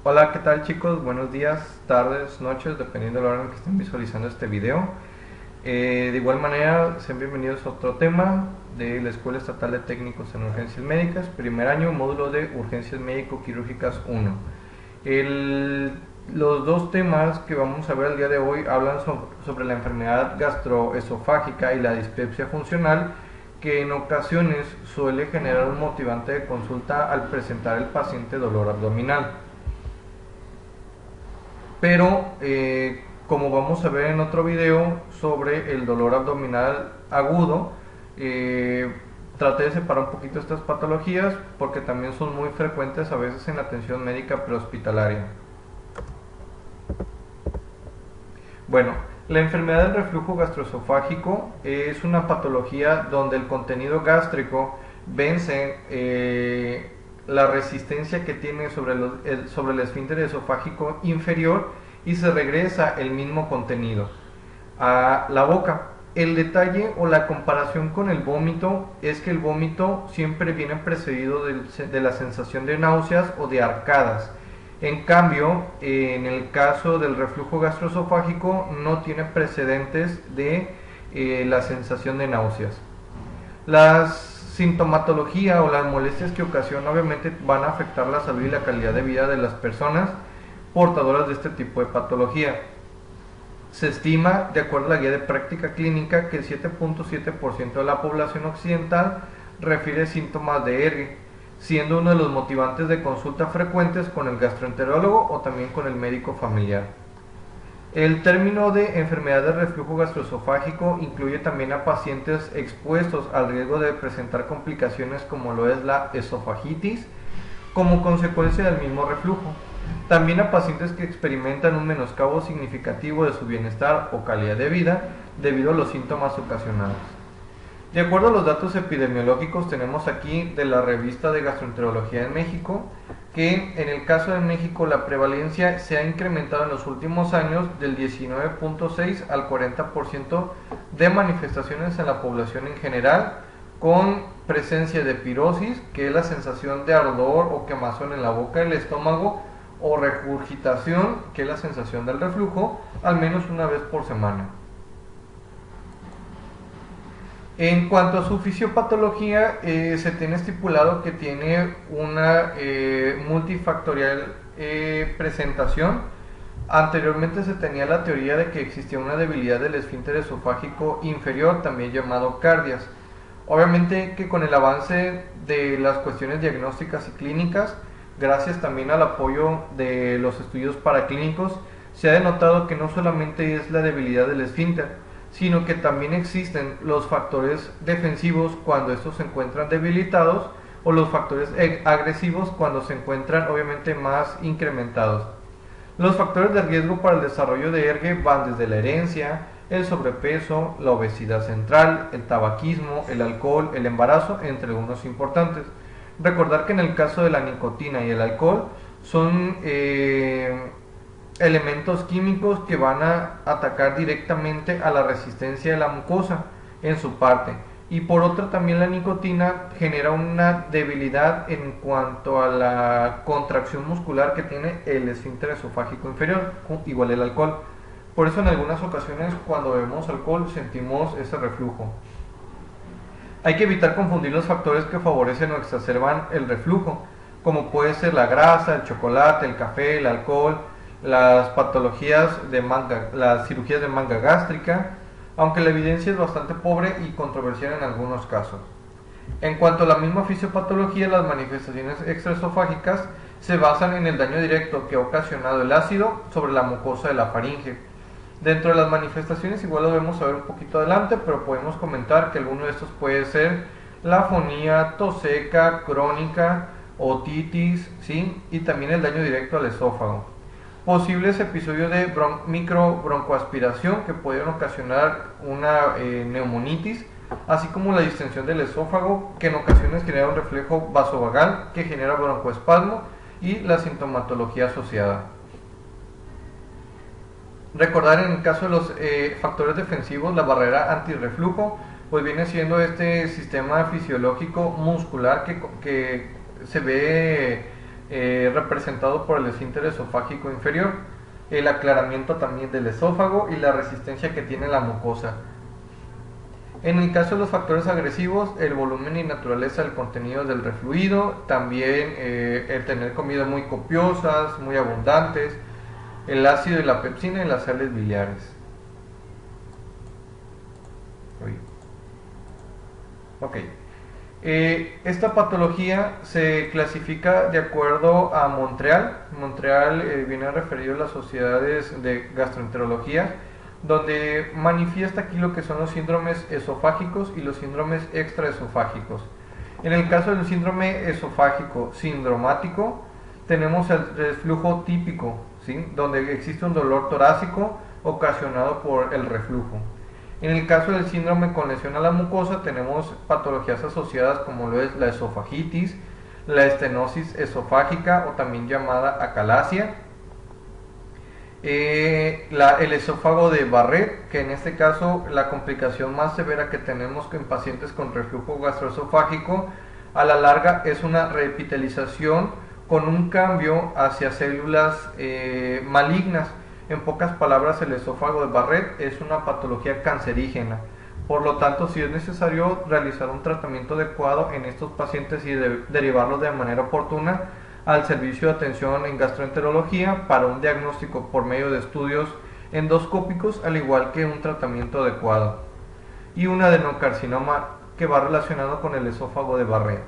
Hola, ¿qué tal chicos? Buenos días, tardes, noches, dependiendo de la hora en que estén visualizando este video. De igual manera, sean bienvenidos a otro tema de la Escuela Estatal de Técnicos en Urgencias Médicas, primer año, módulo de Urgencias Médico-Quirúrgicas 1. Los dos temas que vamos a ver el día de hoy hablan sobre la enfermedad gastroesofágica y la dispepsia funcional, que en ocasiones suele generar un motivante de consulta al presentar el paciente dolor abdominal. Pero como vamos a ver en otro video sobre el dolor abdominal agudo, traté de separar un poquito estas patologías porque también son muy frecuentes a veces en la atención médica prehospitalaria. Bueno, la enfermedad del reflujo gastroesofágico es una patología donde el contenido gástrico vence la resistencia que tiene sobre el esfínter esofágico inferior y se regresa el mismo contenido a la boca. El detalle o la comparación con el vómito es que el vómito siempre viene precedido de la sensación de náuseas o de arcadas. En cambio, en el caso del reflujo gastroesofágico no tiene precedentes de la sensación de náuseas. Las sintomatología o las molestias que ocasiona obviamente van a afectar la salud y la calidad de vida de las personas portadoras de este tipo de patología. Se estima, de acuerdo a la guía de práctica clínica, que el 7.7% de la población occidental refiere síntomas de ERGE, siendo uno de los motivantes de consulta frecuentes con el gastroenterólogo o también con el médico familiar. El término de enfermedad de reflujo gastroesofágico incluye también a pacientes expuestos al riesgo de presentar complicaciones como lo es la esofagitis como consecuencia del mismo reflujo. También a pacientes que experimentan un menoscabo significativo de su bienestar o calidad de vida debido a los síntomas ocasionados. De acuerdo a los datos epidemiológicos, tenemos aquí de la revista de Gastroenterología en México, que en el caso de México la prevalencia se ha incrementado en los últimos años del 19.6 al 40% de manifestaciones en la población en general, con presencia de pirosis, que es la sensación de ardor o quemazón en la boca del estómago, o regurgitación, que es la sensación del reflujo, al menos una vez por semana. En cuanto a su fisiopatología, se tiene estipulado que tiene una multifactorial presentación. Anteriormente se tenía la teoría de que existía una debilidad del esfínter esofágico inferior, también llamado cardias. Obviamente que con el avance de las cuestiones diagnósticas y clínicas, gracias también al apoyo de los estudios paraclínicos, se ha denotado que no solamente es la debilidad del esfínter, sino que también existen los factores defensivos cuando estos se encuentran debilitados o los factores agresivos cuando se encuentran obviamente más incrementados. Los factores de riesgo para el desarrollo de ERGE van desde la herencia, el sobrepeso, la obesidad central, el tabaquismo, el alcohol, el embarazo, entre algunos importantes. Recordar que en el caso de la nicotina y el alcohol son elementos químicos que van a atacar directamente a la resistencia de la mucosa en su parte, y por otra también la nicotina genera una debilidad en cuanto a la contracción muscular que tiene el esfínter esofágico inferior, igual el alcohol. Por eso en algunas ocasiones cuando bebemos alcohol sentimos ese reflujo. Hay que evitar confundir los factores que favorecen o exacerban el reflujo, como puede ser la grasa, el chocolate, el café, el alcohol, las patologías las cirugías de manga gástrica, aunque la evidencia es bastante pobre y controversial en algunos casos. En cuanto a la misma fisiopatología, las manifestaciones extraesofágicas se basan en el daño directo que ha ocasionado el ácido sobre la mucosa de la faringe. Dentro de las manifestaciones, igual lo vamos a ver un poquito adelante, pero podemos comentar que alguno de estos puede ser la afonía, tos seca, crónica, otitis, ¿sí? Y también el daño directo al esófago. Posibles episodios de microbroncoaspiración que pueden ocasionar una neumonitis, así como la distensión del esófago, que en ocasiones genera un reflejo vasovagal que genera broncoespasmo, y la sintomatología asociada. Recordar en el caso de los factores defensivos, la barrera antirreflujo, pues viene siendo este sistema fisiológico muscular que se ve representado por el esfínter esofágico inferior, el aclaramiento también del esófago y la resistencia que tiene la mucosa. En el caso de los factores agresivos, el volumen y naturaleza del contenido del refluido, también el tener comidas muy copiosas, muy abundantes, el ácido y la pepsina y las sales biliares. Ok. Esta patología se clasifica de acuerdo a Montreal. Montreal viene referido a las sociedades de gastroenterología, donde manifiesta aquí lo que son los síndromes esofágicos y los síndromes extraesofágicos. En el caso del síndrome esofágico sindromático, tenemos el reflujo típico, ¿sí? Donde existe un dolor torácico ocasionado por el reflujo. En el caso del síndrome con lesión a la mucosa, tenemos patologías asociadas como lo es la esofagitis, la estenosis esofágica o también llamada acalasia, el esófago de Barrett, que en este caso la complicación más severa que tenemos en pacientes con reflujo gastroesofágico a la larga es una reepitelización con un cambio hacia células malignas. En pocas palabras, el esófago de Barrett es una patología cancerígena. Por lo tanto, si es necesario realizar un tratamiento adecuado en estos pacientes y derivarlos de manera oportuna al servicio de atención en gastroenterología para un diagnóstico por medio de estudios endoscópicos, al igual que un tratamiento adecuado. Y un adenocarcinoma que va relacionado con el esófago de Barrett.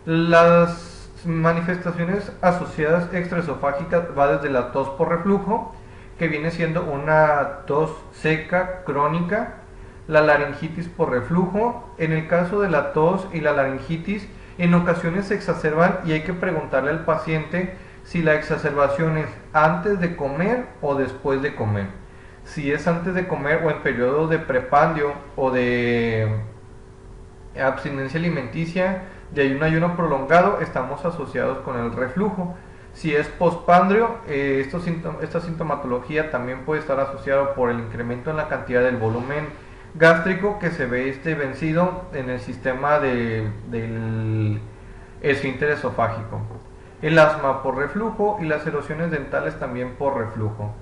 Las manifestaciones asociadas extraesofágicas va desde la tos por reflujo, que viene siendo una tos seca crónica, la laringitis por reflujo. En el caso de la tos y la laringitis, en ocasiones se exacerban y hay que preguntarle al paciente si la exacerbación es antes de comer o después de comer. Si es antes de comer o en periodo de prepandio o de abstinencia alimenticia, de ayuno prolongado, estamos asociados con el reflujo. Si es postpandrio, esta sintomatología también puede estar asociada por el incremento en la cantidad del volumen gástrico que se ve vencido en el sistema del esfínter esofágico. El asma por reflujo y las erosiones dentales también por reflujo.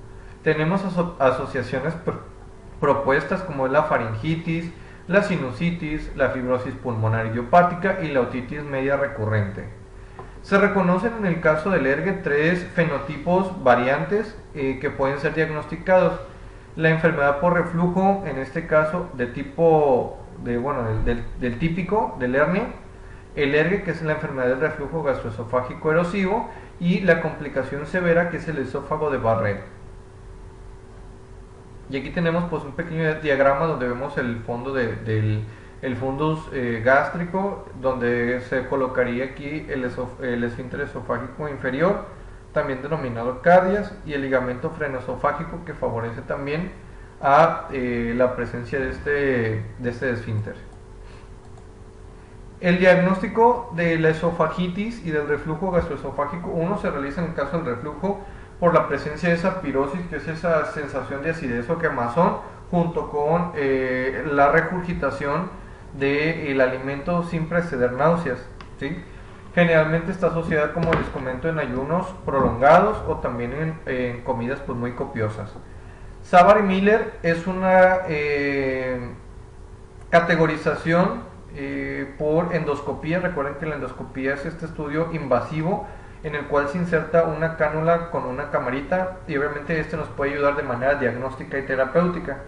Tenemos asociaciones propuestas como es la faringitis, la sinusitis, la fibrosis pulmonar idiopática y la otitis media recurrente. Se reconocen en el caso del ERGE 3 fenotipos variantes que pueden ser diagnosticados. La enfermedad por reflujo, en este caso del típico, del hernia, el ERGE, que es la enfermedad del reflujo gastroesofágico erosivo, y la complicación severa, que es el esófago de Barrett. Y aquí tenemos pues un pequeño diagrama donde vemos el fondo del fundus gástrico, donde se colocaría aquí el esfínter esofágico inferior, también denominado cardias, y el ligamento frenoesofágico, que favorece también a la presencia de este esfínter. El diagnóstico de la esofagitis y del reflujo gastroesofágico, uno se realiza en el caso del reflujo por la presencia de esa pirosis, que es esa sensación de acidez o quemazón, junto con la regurgitación del alimento sin preceder náuseas, ¿sí? Generalmente está asociada, como les comento, en ayunos prolongados o también en comidas pues muy copiosas. Savary-Miller es una categorización por endoscopía. Recuerden que la endoscopía es este estudio invasivo en el cual se inserta una cánula con una camarita, y obviamente este nos puede ayudar de manera diagnóstica y terapéutica.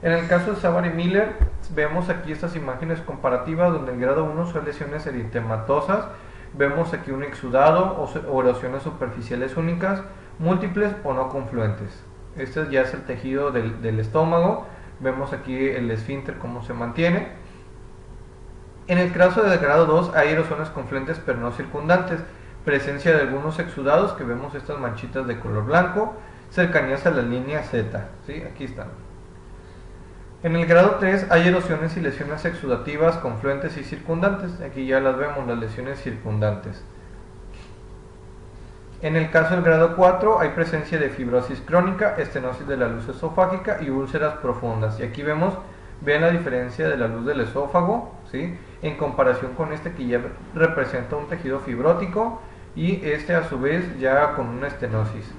En el caso de Savary-Miller vemos aquí estas imágenes comparativas donde el grado 1 son lesiones eritematosas. Vemos aquí un exudado o erosiones superficiales únicas, múltiples o no confluentes. Este ya es el tejido del estómago. Vemos aquí el esfínter cómo se mantiene. En el caso del grado 2 hay erosiones confluentes pero no circundantes, presencia de algunos exudados, que vemos estas manchitas de color blanco, cercanías a la línea Z, ¿sí? Aquí están. En el grado 3 hay erosiones y lesiones exudativas, confluentes y circundantes. Aquí ya las vemos, las lesiones circundantes. En el caso del grado 4 hay presencia de fibrosis crónica, estenosis de la luz esofágica y úlceras profundas. Y aquí vean la diferencia de la luz del esófago, ¿sí? En comparación con este que ya representa un tejido fibrótico, y este a su vez ya con una estenosis.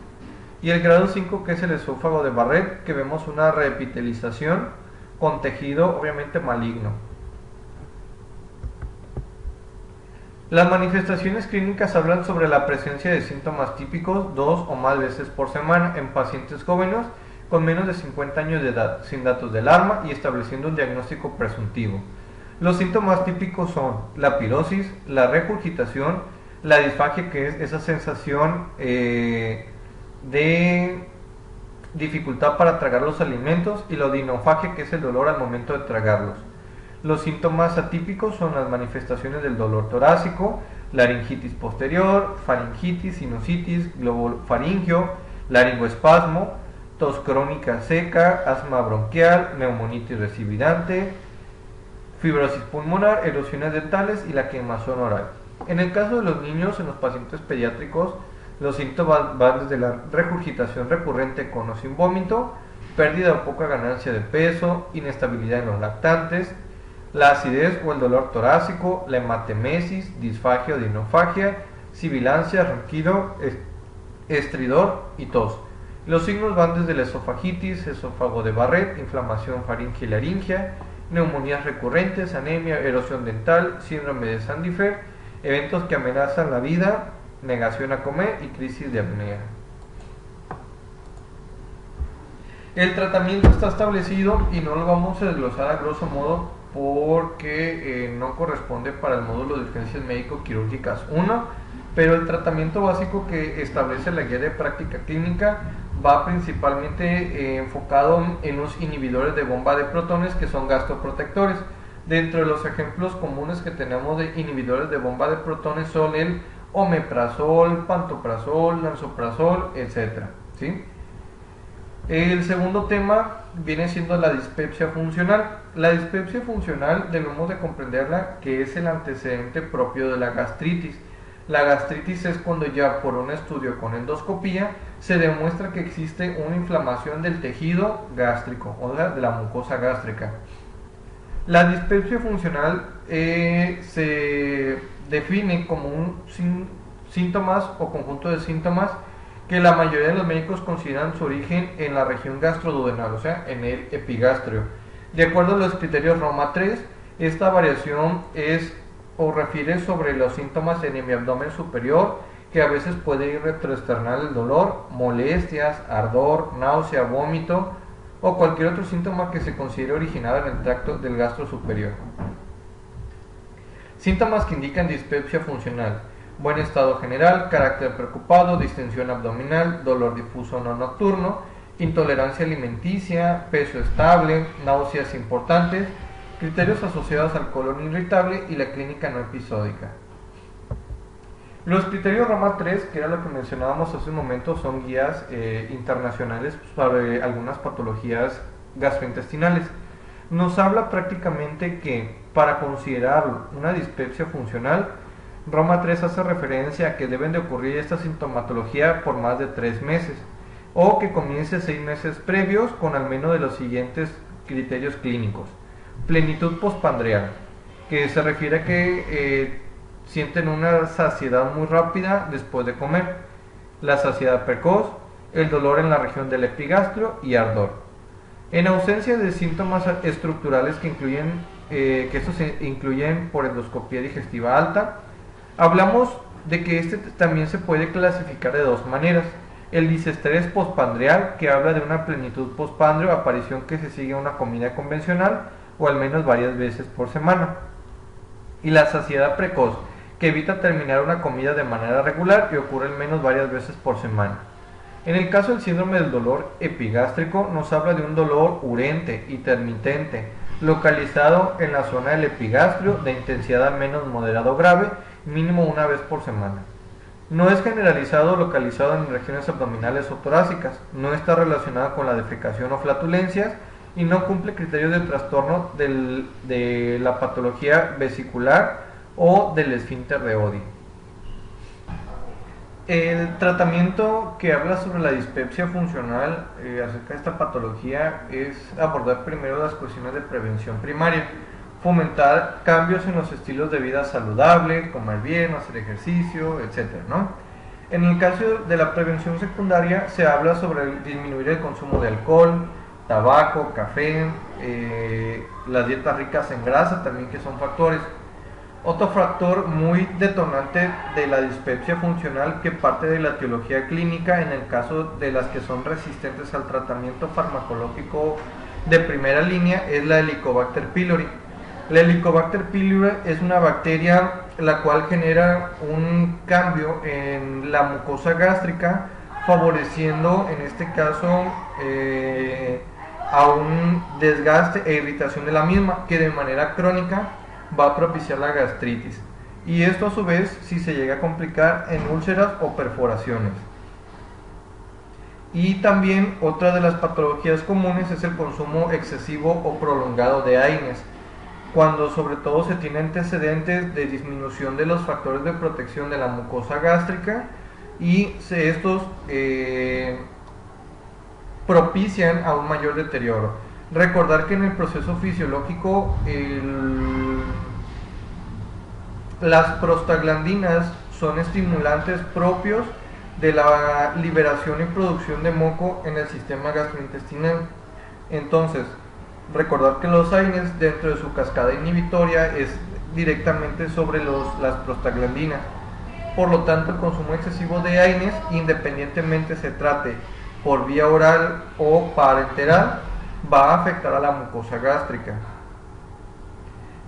Y el grado 5, que es el esófago de Barrett, que vemos una reepitelización con tejido obviamente maligno. Las manifestaciones clínicas hablan sobre la presencia de síntomas típicos 2 o más veces por semana en pacientes jóvenes con menos de 50 años de edad, sin datos de alarma y estableciendo un diagnóstico presuntivo. Los síntomas típicos son la pirosis, la regurgitación, la disfagia, que es esa sensación de dificultad para tragar los alimentos, y la odinofagia, que es el dolor al momento de tragarlos. Los síntomas atípicos son las manifestaciones del dolor torácico, laringitis posterior, faringitis, sinusitis, globofaringio, laringoespasmo, tos crónica seca, asma bronquial, neumonitis recividante, fibrosis pulmonar, erosiones dentales y la quemazón oral. En el caso de los niños, en los pacientes pediátricos, los síntomas van desde la regurgitación recurrente con o sin vómito, pérdida o poca ganancia de peso, inestabilidad en los lactantes, la acidez o el dolor torácico, la hematemesis, disfagia o dinofagia, sibilancia, ronquido, estridor y tos. Los signos van desde la esofagitis, esófago de Barrett, inflamación faríngea y laringia, neumonías recurrentes, anemia, erosión dental, síndrome de Sandifer, eventos que amenazan la vida, negación a comer y crisis de apnea. El tratamiento está establecido y no lo vamos a desglosar a grosso modo porque no corresponde para el módulo de urgencias médico-quirúrgicas 1, pero el tratamiento básico que establece la guía de práctica clínica va principalmente enfocado en los inhibidores de bomba de protones, que son gastroprotectores. Dentro de los ejemplos comunes que tenemos de inhibidores de bomba de protones son el omeprazol, pantoprazol, lansoprazol, etc. ¿Sí? El segundo tema viene siendo la dispepsia funcional. La dispepsia funcional debemos de comprenderla que es el antecedente propio de la gastritis. La gastritis es cuando ya por un estudio con endoscopía se demuestra que existe una inflamación del tejido gástrico, o sea, de la mucosa gástrica. La dispepsia funcional se define como un síntomas o conjunto de síntomas que la mayoría de los médicos consideran su origen en la región gastroduodenal, o sea, en el epigastrio. De acuerdo a los criterios Roma 3, esta variación es o refiere sobre los síntomas en mi abdomen superior, que a veces puede ir retroexternal el dolor, molestias, ardor, náusea, vómito o cualquier otro síntoma que se considere originado en el tracto del gastro superior. Síntomas que indican dispepsia funcional: buen estado general, carácter preocupado, distensión abdominal, dolor difuso no nocturno, intolerancia alimenticia, peso estable, náuseas importantes, criterios asociados al colon irritable y la clínica no episódica. Los criterios Roma 3, que era lo que mencionábamos hace un momento, son guías internacionales sobre algunas patologías gastrointestinales. Nos habla prácticamente que para considerar una dispepsia funcional, Roma 3 hace referencia a que deben de ocurrir esta sintomatología por más de 3 meses o que comience 6 meses previos con al menos de los siguientes criterios clínicos. Plenitud postpandreal, que se refiere a que sienten una saciedad muy rápida después de comer, la saciedad precoz, el dolor en la región del epigastrio y ardor. En ausencia de síntomas estructurales que estos se incluyen por endoscopía digestiva alta, hablamos de que este también se puede clasificar de dos maneras: el disestrés postpandreal, que habla de una plenitud postpandreo, aparición que se sigue a una comida convencional o al menos varias veces por semana, y la saciedad precoz, que evita terminar una comida de manera regular y ocurre al menos varias veces por semana. En el caso del síndrome del dolor epigástrico, nos habla de un dolor urente, intermitente, localizado en la zona del epigastrio, de intensidad al menos moderado o grave, mínimo una vez por semana. No es generalizado o localizado en regiones abdominales o torácicas, no está relacionado con la defecación o flatulencias y no cumple criterios de trastorno de la patología vesicular o del esfínter de Oddi. El tratamiento que habla sobre la dispepsia funcional acerca de esta patología es abordar primero las cuestiones de prevención primaria. fomentar cambios en los estilos de vida saludable, comer bien, hacer ejercicio, etcétera, ¿no? En el caso de la prevención secundaria se habla sobre disminuir el consumo de alcohol, tabaco, café, las dietas ricas en grasa también, que son factores. Otro factor muy detonante de la dispepsia funcional, que parte de la etiología clínica en el caso de las que son resistentes al tratamiento farmacológico de primera línea, es la Helicobacter pylori. La Helicobacter pylori es una bacteria la cual genera un cambio en la mucosa gástrica, favoreciendo en este caso a un desgaste e irritación de la misma, que de manera crónica va a propiciar la gastritis, y esto a su vez si se llega a complicar en úlceras o perforaciones. Y también otra de las patologías comunes es el consumo excesivo o prolongado de AINES, cuando sobre todo se tiene antecedentes de disminución de los factores de protección de la mucosa gástrica, y estos propician a un mayor deterioro. Recordar que en el proceso fisiológico las prostaglandinas son estimulantes propios de la liberación y producción de moco en el sistema gastrointestinal. Entonces, recordar que los AINES, dentro de su cascada inhibitoria, es directamente sobre las prostaglandinas. Por lo tanto, el consumo excesivo de AINES, independientemente se trate por vía oral o parenteral, va a afectar a la mucosa gástrica.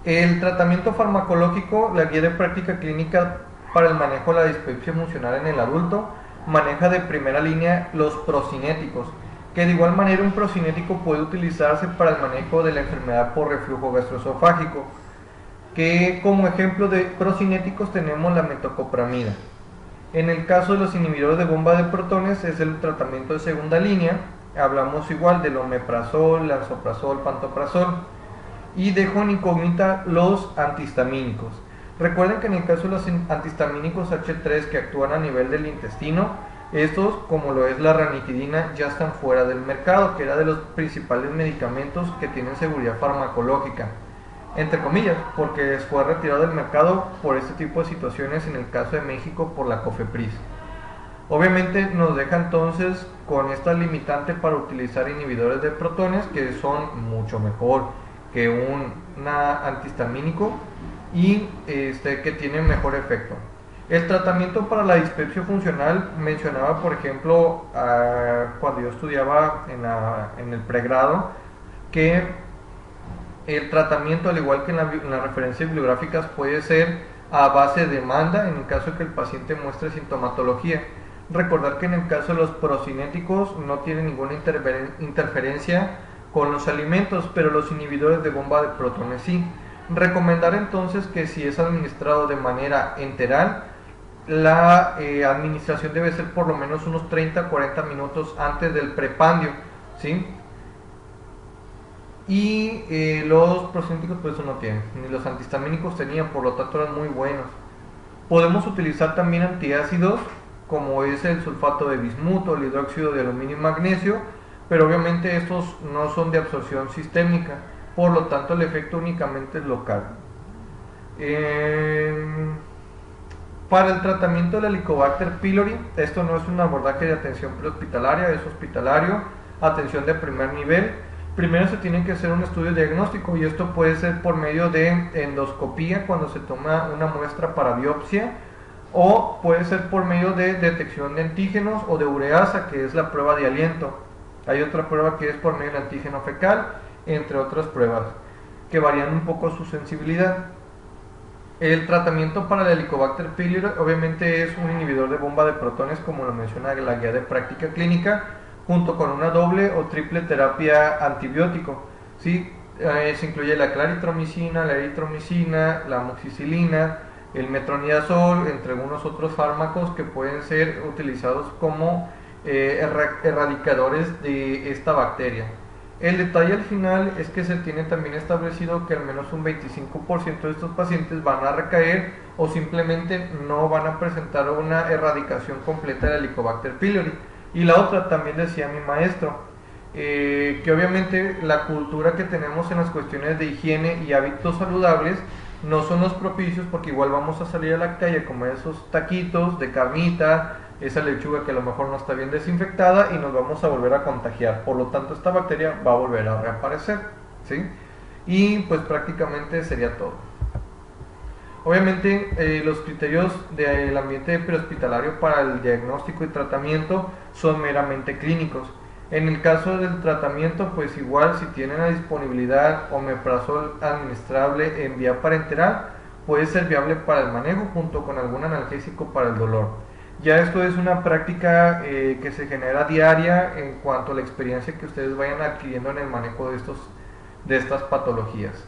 El tratamiento farmacológico, la guía de práctica clínica para el manejo de la dispepsia funcional en el adulto, maneja de primera línea los procinéticos, que de igual manera un procinético puede utilizarse para el manejo de la enfermedad por reflujo gastroesofágico, que como ejemplo de procinéticos tenemos la metocopramida. En el caso de los inhibidores de bomba de protones es el tratamiento de segunda línea. Hablamos igual del omeprazol, lansoprazol, pantoprazol, y dejo en incógnita los antihistamínicos. Recuerden que en el caso de los antihistamínicos H3 que actúan a nivel del intestino, estos, como lo es la ranitidina, ya están fuera del mercado, que era de los principales medicamentos que tienen seguridad farmacológica, entre comillas, porque fue retirado del mercado por este tipo de situaciones, en el caso de México por la COFEPRIS. Obviamente nos deja entonces con esta limitante para utilizar inhibidores de protones, que son mucho mejor que un antihistamínico y que tienen mejor efecto. El tratamiento para la dispepsia funcional, mencionaba por ejemplo cuando yo estudiaba en el pregrado, que el tratamiento, al igual que en las referencias bibliográficas, puede ser a base de demanda en el caso de que el paciente muestre sintomatología. Recordar que en el caso de los procinéticos no tienen ninguna interferencia con los alimentos, pero los inhibidores de bomba de protones sí. Recomendar entonces que si es administrado de manera enteral, la administración debe ser por lo menos unos 30-40 minutos antes del prepandio, ¿sí? Y los procinéticos pues eso no tienen, ni los antihistamínicos tenían, por lo tanto eran muy buenos. Podemos utilizar también antiácidos, como es el sulfato de bismuto, el hidróxido de aluminio y magnesio, pero obviamente estos no son de absorción sistémica, por lo tanto el efecto únicamente es local. Para el tratamiento de la Helicobacter pylori, esto no es un abordaje de atención prehospitalaria, es hospitalario, atención de primer nivel. Primero se tiene que hacer un estudio diagnóstico, y esto puede ser por medio de endoscopía cuando se toma una muestra para biopsia, o puede ser por medio de detección de antígenos o de ureasa, que es la prueba de aliento. Hay otra prueba que es por medio del antígeno fecal, entre otras pruebas que varían un poco su sensibilidad. El tratamiento para la Helicobacter pylori obviamente es un inhibidor de bomba de protones, como lo menciona la guía de práctica clínica, junto con una doble o triple terapia antibiótico, ¿sí? Se incluye la claritromicina, la eritromicina, la amoxicilina, el metronidazol, entre algunos otros fármacos que pueden ser utilizados como erradicadores de esta bacteria. El detalle al final es que se tiene también establecido que al menos un 25% de estos pacientes van a recaer o simplemente no van a presentar una erradicación completa de la Helicobacter pylori. Y la otra, también decía mi maestro, que obviamente la cultura que tenemos en las cuestiones de higiene y hábitos saludables no son los propicios, porque igual vamos a salir a la calle a comer esos taquitos de carnita, esa lechuga que a lo mejor no está bien desinfectada y nos vamos a volver a contagiar. Por lo tanto, esta bacteria va a volver a reaparecer, ¿sí? Y pues prácticamente sería todo. Obviamente los criterios del ambiente prehospitalario para el diagnóstico y tratamiento son meramente clínicos. En el caso del tratamiento, pues igual si tienen la disponibilidad omeprazol administrable en vía parenteral, puede ser viable para el manejo junto con algún analgésico para el dolor. Ya esto es una práctica que se genera diaria en cuanto a la experiencia que ustedes vayan adquiriendo en el manejo de estas patologías.